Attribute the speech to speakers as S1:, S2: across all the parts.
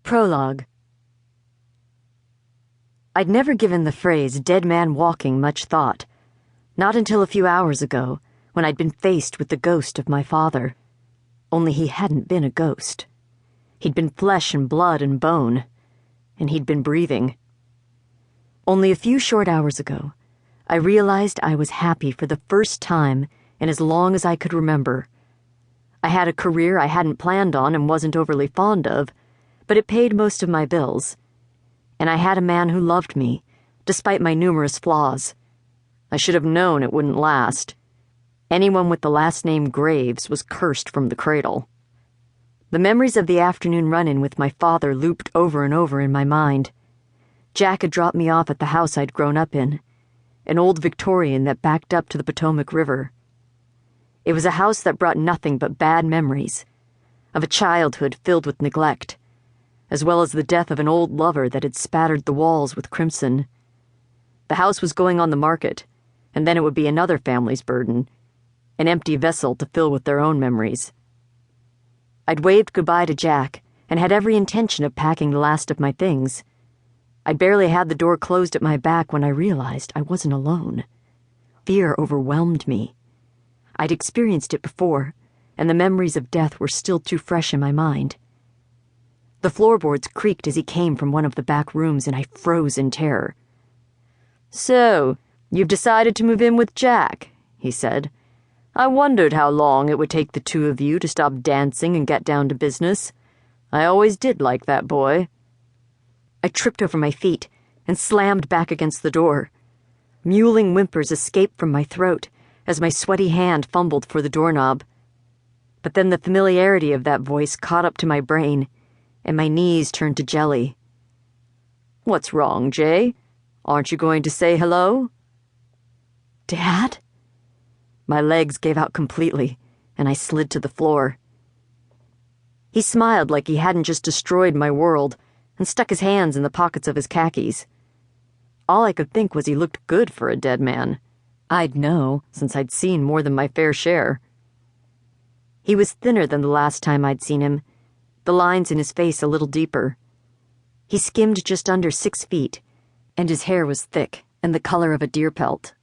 S1: Prologue. I'd never given the phrase dead man walking much thought, not until a few hours ago, when I'd been faced with the ghost of my father. Only he hadn't been a ghost. He'd been flesh and blood and bone, and he'd been breathing. Only a few short hours ago, I realized I was happy for the first time in as long as I could remember. I had a career I hadn't planned on and wasn't overly fond of, but it paid most of my bills. And I had a man who loved me, despite my numerous flaws. I should have known it wouldn't last. Anyone with the last name Graves was cursed from the cradle. The memories of the afternoon run-in with my father looped over and over in my mind. Jack had dropped me off at the house I'd grown up in, an old Victorian that backed up to the Potomac River. It was a house that brought nothing but bad memories, of a childhood filled with neglect, as well as the death of an old lover that had spattered the walls with crimson. The house was going on the market, and then it would be another family's burden, an empty vessel to fill with their own memories. I'd waved goodbye to Jack and had every intention of packing the last of my things. I barely had the door closed at my back when I realized I wasn't alone. Fear overwhelmed me. I'd experienced it before, and the memories of death were still too fresh in my mind. The floorboards creaked as he came from one of the back rooms, and I froze in terror. "So, you've decided to move in with Jack," he said. "I wondered how long it would take the two of you to stop dancing and get down to business. I always did like that boy." I tripped over my feet and slammed back against the door. Mewling whimpers escaped from my throat as my sweaty hand fumbled for the doorknob. But then the familiarity of that voice caught up to my brain, and my knees turned to jelly. "What's wrong, Jay? Aren't you going to say hello?" "Dad?" My legs gave out completely, and I slid to the floor. He smiled like he hadn't just destroyed my world and stuck his hands in the pockets of his khakis. All I could think was he looked good for a dead man. I'd know, since I'd seen more than my fair share. He was thinner than the last time I'd seen him, the lines in his face a little deeper. He skimmed just under 6 feet, and his hair was thick and the color of a deer pelt.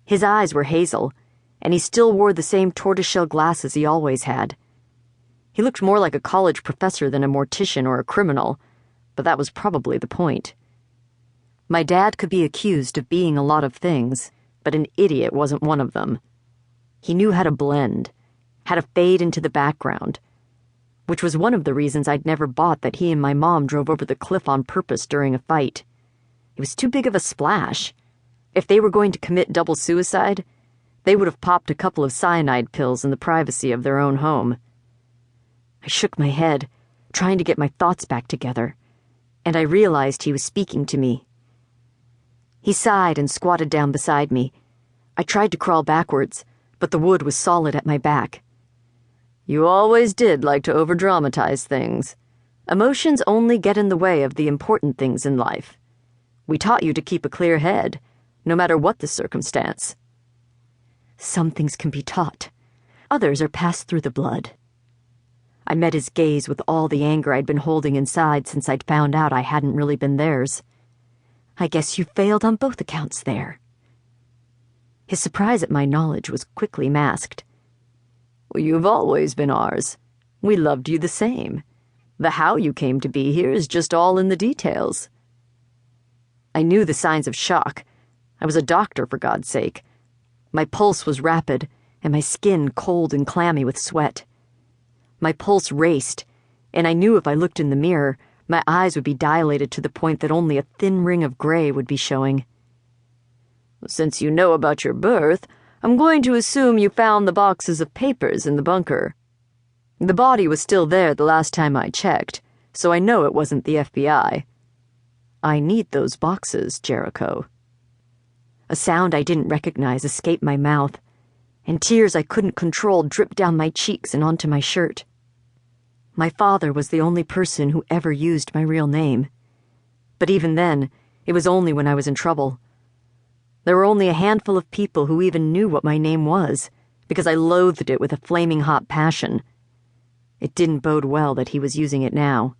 S1: His eyes were hazel, and he still wore the same tortoiseshell glasses he always had. He looked more like a college professor than a mortician or a criminal, but that was probably the point. My dad could be accused of being a lot of things, but an idiot wasn't one of them. He knew how to blend, how to fade into the background, which was one of the reasons I'd never bought that he and my mom drove over the cliff on purpose during a fight. It was too big of a splash. If they were going to commit double suicide, they would have popped a couple of cyanide pills in the privacy of their own home. I shook my head, trying to get my thoughts back together, and I realized he was speaking to me. He sighed and squatted down beside me. I tried to crawl backwards, but the wood was solid at my back. "You always did like to overdramatize things. Emotions only get in the way of the important things in life. We taught you to keep a clear head, no matter what the circumstance." "Some things can be taught. Others are passed through the blood." I met his gaze with all the anger I'd been holding inside since I'd found out I hadn't really been theirs. "I guess you failed on both accounts there." His surprise at my knowledge was quickly masked. "Well, you've always been ours. We loved you the same. The how you came to be here is just all in the details." I knew the signs of shock. I was a doctor, for God's sake. My pulse was rapid, and my skin cold and clammy with sweat. My pulse raced, and I knew if I looked in the mirror, my eyes would be dilated to the point that only a thin ring of gray would be showing. "Since you know about your birth, I'm going to assume you found the boxes of papers in the bunker. The body was still there the last time I checked, so I know it wasn't the FBI. I need those boxes, Jericho." A sound I didn't recognize escaped my mouth, and tears I couldn't control dripped down my cheeks and onto my shirt. My father was the only person who ever used my real name. But even then, it was only when I was in trouble. There were only a handful of people who even knew what my name was, because I loathed it with a flaming hot passion. It didn't bode well that he was using it now.